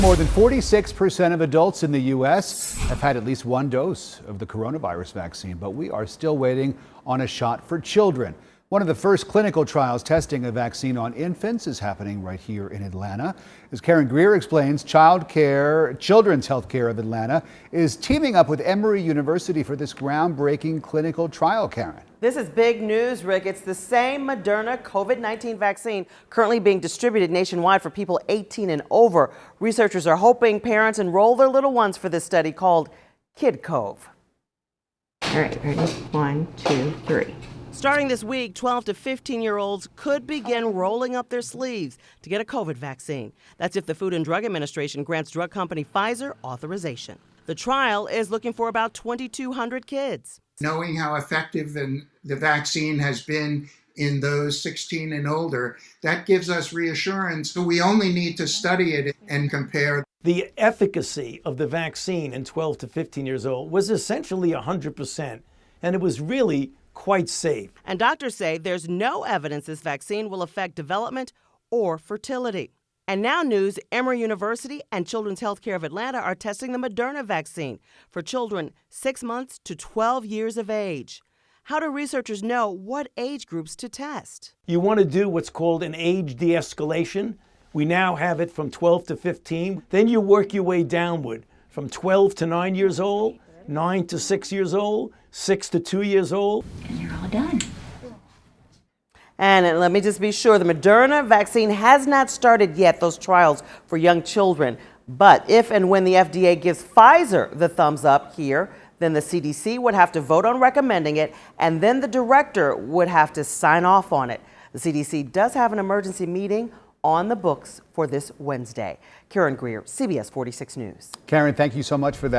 More than 46% of adults in the U.S. have had at least one dose of the coronavirus vaccine, but we are still waiting on a shot for children. One of the first clinical trials testing a vaccine on infants is happening right here in Atlanta. As Karen Greer explains, Children's Healthcare of Atlanta is teaming up with Emory University for this groundbreaking clinical trial, Karen. This is big news, Rick. It's the same Moderna COVID-19 vaccine currently being distributed nationwide for people 18 and over. Researchers are hoping parents enroll their little ones for this study called Kid Cove. All right, ready? 1, 2, 3. Starting this week, 12 to 15-year-olds could begin rolling up their sleeves to get a COVID vaccine. That's if the Food and Drug Administration grants drug company Pfizer authorization. The trial is looking for about 2,200 kids. Knowing how effective the vaccine has been in those 16 and older, that gives us reassurance. So we only need to study it and compare. The efficacy of the vaccine in 12 to 15 years old was essentially 100%, and it was really quite safe. And doctors say there's no evidence this vaccine will affect development or fertility. And now news, Emory University and Children's Healthcare of Atlanta are testing the Moderna vaccine for children 6 months to 12 years of age. How do researchers know what age groups to test? You want to do what's called an age de-escalation. We now have it from 12 to 15. Then you work your way downward from 12 to 9 years old, 9 to 6 years old, 6 to 2 years old. And you're all done. And let me just be sure, the Moderna vaccine has not started yet, those trials for young children. But if and when the FDA gives Pfizer the thumbs up here, then the CDC would have to vote on recommending it, and then the director would have to sign off on it. The CDC does have an emergency meeting on the books for this Wednesday. Karen Greer, CBS 46 News. Karen, thank you so much for that.